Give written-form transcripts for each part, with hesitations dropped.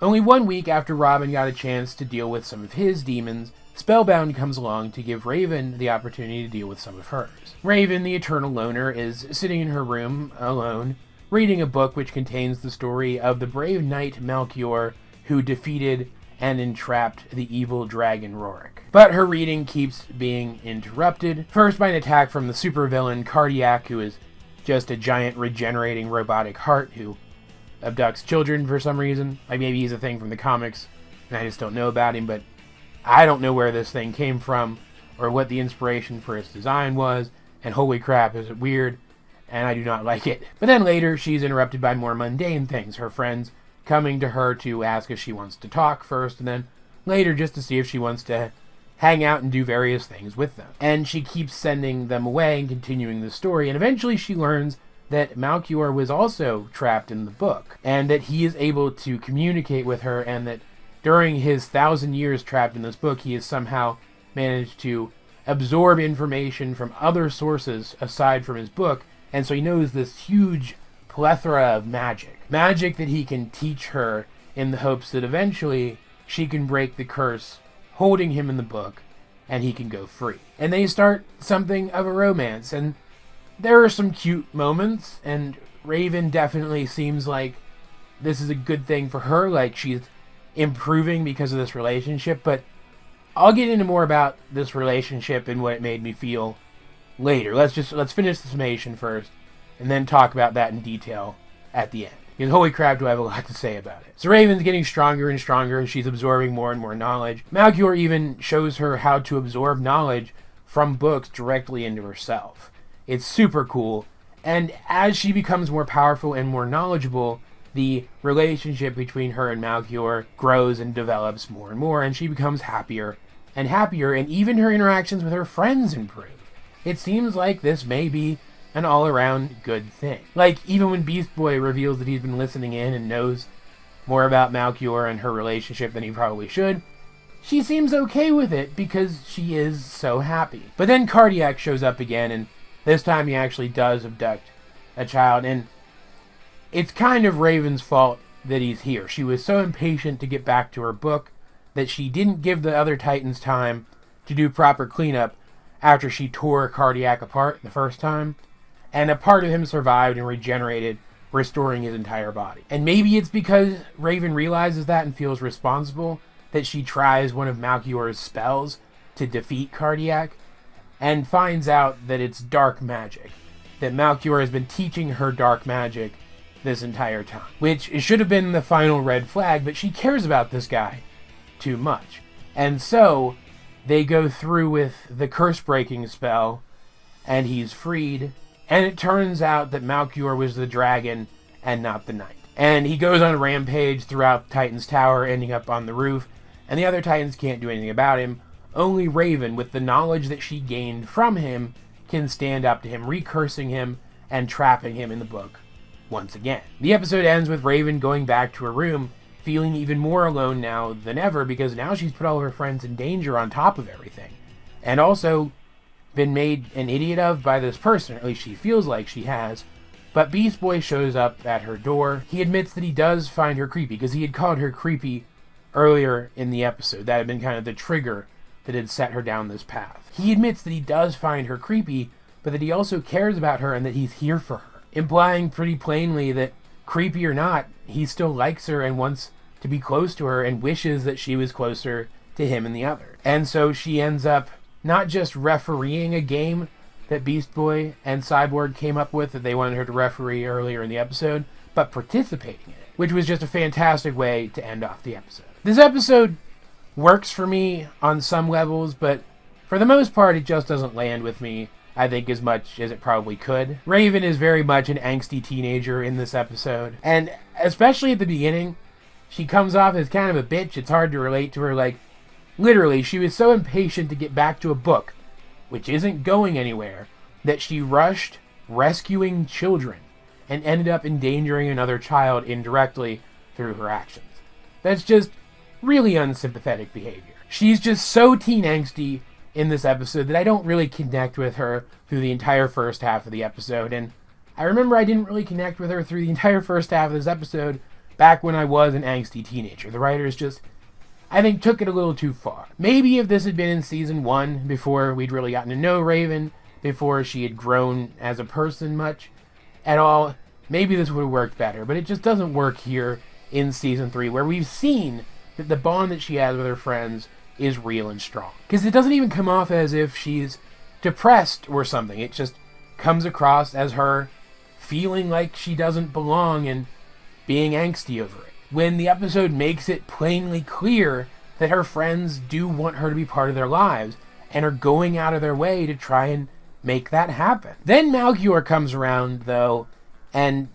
Only 1 week after Robin got a chance to deal with some of his demons, Spellbound comes along to give Raven the opportunity to deal with some of hers. Raven, the eternal loner, is sitting in her room, alone, reading a book which contains the story of the brave knight Melchior who defeated and entrapped the evil dragon Rorik. But her reading keeps being interrupted, first by an attack from the supervillain Cardiac, who is just a giant regenerating robotic heart who abducts children for some reason. Like, maybe he's a thing from the comics, and I just don't know about him, but I don't know where this thing came from, or what the inspiration for its design was, and holy crap, is it weird, and I do not like it. But then later, she's interrupted by more mundane things, her friends coming to her to ask if she wants to talk first, and then later just to see if she wants to hang out and do various things with them. And she keeps sending them away and continuing the story, and eventually she learns that Melchior was also trapped in the book, and that he is able to communicate with her, and that during his 1,000 years trapped in this book, he has somehow managed to absorb information from other sources aside from his book, and so he knows this huge plethora of magic. Magic that he can teach her in the hopes that eventually she can break the curse holding him in the book, and he can go free. And they start something of a romance, and there are some cute moments, and Raven definitely seems like this is a good thing for her, like she's improving because of this relationship, but I'll get into more about this relationship and what it made me feel later. Let's finish the summation first, and then talk about that in detail at the end. Because holy crap, do I have a lot to say about it. So Raven's getting stronger and stronger, and she's absorbing more and more knowledge. Melchior even shows her how to absorb knowledge from books directly into herself. It's super cool, and as she becomes more powerful and more knowledgeable, the relationship between her and Melchior grows and develops more and more, and she becomes happier and happier, and even her interactions with her friends improve. It seems like this may be an all-around good thing. Like, even when Beast Boy reveals that he's been listening in and knows more about Melchior and her relationship than he probably should, she seems okay with it because she is so happy. But then Cardiac shows up again, and this time he actually does abduct a child, and it's kind of Raven's fault that he's here. She was so impatient to get back to her book that she didn't give the other Titans time to do proper cleanup after she tore Cardiac apart the first time, and a part of him survived and regenerated, restoring his entire body. And maybe it's because Raven realizes that and feels responsible that she tries one of Melchior's spells to defeat Cardiac, and finds out that it's dark magic, that Melchior has been teaching her dark magic this entire time. Which should have been the final red flag, but she cares about this guy too much. And so they go through with the curse-breaking spell, and he's freed, and it turns out that Melchior was the dragon and not the knight. And he goes on a rampage throughout Titan's Tower, ending up on the roof, and the other Titans can't do anything about him. Only Raven, with the knowledge that she gained from him, can stand up to him, recursing him and trapping him in the book once again. The episode ends with Raven going back to her room, feeling even more alone now than ever, because now she's put all of her friends in danger on top of everything. And also been made an idiot of by this person, or at least she feels like she has. But Beast Boy shows up at her door. He admits that he does find her creepy, because he had called her creepy earlier in the episode. That had been kind of the trigger that had set her down this path. He admits that he does find her creepy, but that he also cares about her and that he's here for her, implying pretty plainly that, creepy or not, he still likes her and wants to be close to her and wishes that she was closer to him and the other. And so she ends up not just refereeing a game that Beast Boy and Cyborg came up with that they wanted her to referee earlier in the episode, but participating in it, which was just a fantastic way to end off the episode. This episode works for me on some levels, but for the most part it just doesn't land with me, I think, as much as it probably could. Raven is very much an angsty teenager in this episode, and especially at the beginning, she comes off as kind of a bitch. It's hard to relate to her. Like, literally, she was so impatient to get back to a book, which isn't going anywhere, that she rushed rescuing children and ended up endangering another child indirectly through her actions. That's just really unsympathetic behavior. She's just so teen angsty in this episode that I don't really connect with her through the entire first half of the episode. And I remember I didn't really connect with her through the entire first half of this episode back when I was an angsty teenager. The writers just, I think, took it a little too far. Maybe if this had been in season 1, before we'd really gotten to know Raven, before she had grown as a person much at all, maybe this would have worked better. But it just doesn't work here in season 3, where we've seen that the bond that she has with her friends is real and strong. Because it doesn't even come off as if she's depressed or something. It just comes across as her feeling like she doesn't belong and being angsty over it. When the episode makes it plainly clear that her friends do want her to be part of their lives and are going out of their way to try and make that happen. Then Malchior comes around, though, and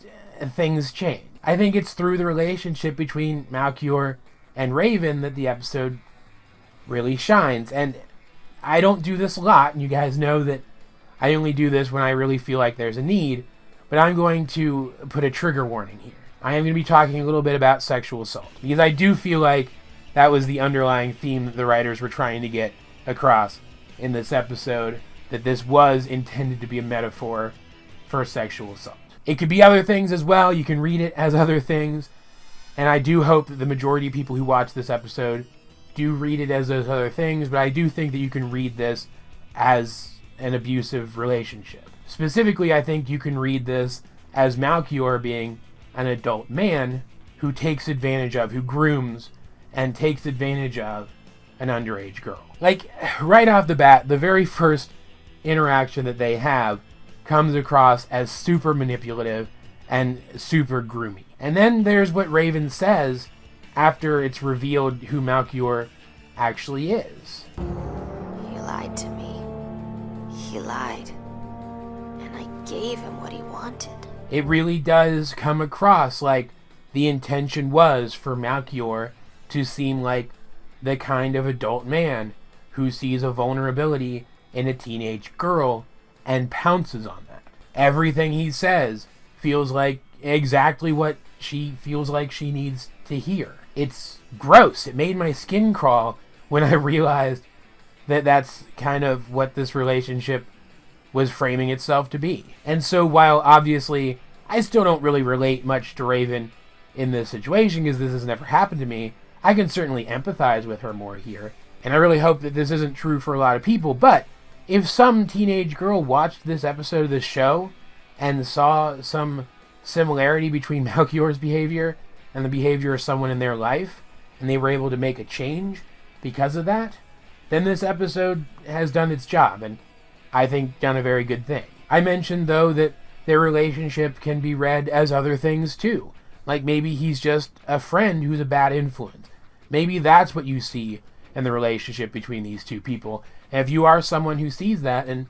things change. I think it's through the relationship between Malchior and Raven that the episode really shines. And I don't do this a lot, and you guys know that I only do this when I really feel like there's a need, but I'm going to put a trigger warning here. I am going to be talking a little bit about sexual assault, because I do feel like that was the underlying theme that the writers were trying to get across in this episode, that this was intended to be a metaphor for sexual assault. It could be other things as well. You can read it as other things, and I do hope that the majority of people who watch this episode do read it as those other things, but I do think that you can read this as an abusive relationship. Specifically, I think you can read this as Malchior being an adult man who takes advantage of, who grooms and takes advantage of an underage girl. Like, right off the bat, the very first interaction that they have comes across as super manipulative and super groomy. And then there's what Raven says after it's revealed who Malchior actually is. He lied to me. He lied. And I gave him what he wanted. It really does come across like the intention was for Malchior to seem like the kind of adult man who sees a vulnerability in a teenage girl and pounces on that. Everything he says feels like exactly what she feels like she needs to hear. It's gross. It made my skin crawl when I realized that that's kind of what this relationship was framing itself to be. And so while obviously I still don't really relate much to Raven in this situation because this has never happened to me, I can certainly empathize with her more here. And I really hope that this isn't true for a lot of people, but if some teenage girl watched this episode of this show and saw some similarity between Malchior's behavior and the behavior of someone in their life, and they were able to make a change because of that, then this episode has done its job, and I think done a very good thing. I mentioned, though, that their relationship can be read as other things, too. Like maybe he's just a friend who's a bad influence. Maybe that's what you see in the relationship between these two people. And if you are someone who sees that and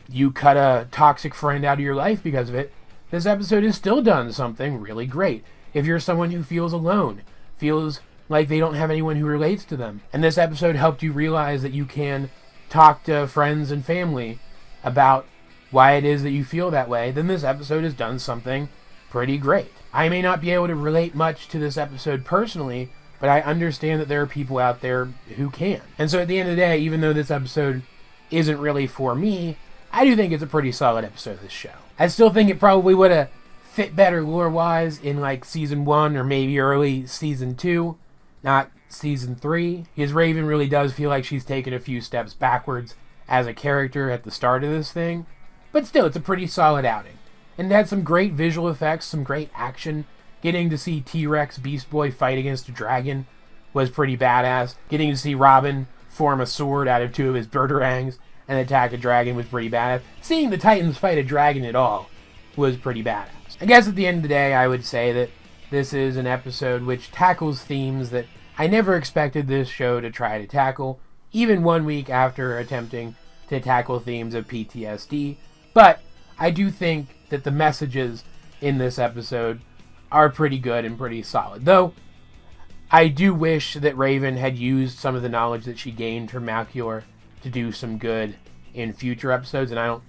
you cut a toxic friend out of your life because of it, this episode has still done something really great. If you're someone who feels alone, feels like they don't have anyone who relates to them, and this episode helped you realize that you can talk to friends and family about why it is that you feel that way, then this episode has done something pretty great. I may not be able to relate much to this episode personally, but I understand that there are people out there who can. And so at the end of the day, even though this episode isn't really for me, I do think it's a pretty solid episode of this show. I still think it probably would have fit better lore-wise in like season 1 or maybe early season 2, not season 3. Because Raven really does feel like she's taken a few steps backwards as a character at the start of this thing. But still, it's a pretty solid outing. And it had some great visual effects, some great action. Getting to see T-Rex Beast Boy fight against a dragon was pretty badass. Getting to see Robin form a sword out of 2 of his birdarangs and attack a dragon was pretty badass. Seeing the Titans fight a dragon at all was pretty badass. I guess at the end of the day, I would say that this is an episode which tackles themes that I never expected this show to try to tackle, even 1 week after attempting to tackle themes of PTSD. But I do think that the messages in this episode are pretty good and pretty solid. Though, I do wish that Raven had used some of the knowledge that she gained from Malchior to do some good in future episodes, and I don't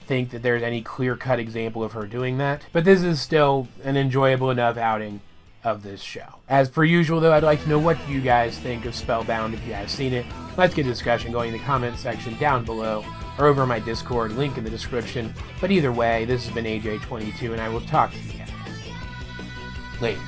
think that there's any clear-cut example of her doing that. But this is still an enjoyable enough outing of this show. As per usual, though, I'd like to know what you guys think of Spellbound if you have seen it. Let's get a discussion going in the comments section down below or over my Discord, link in the description. But either way, this has been AJ22, and I will talk to you guys later.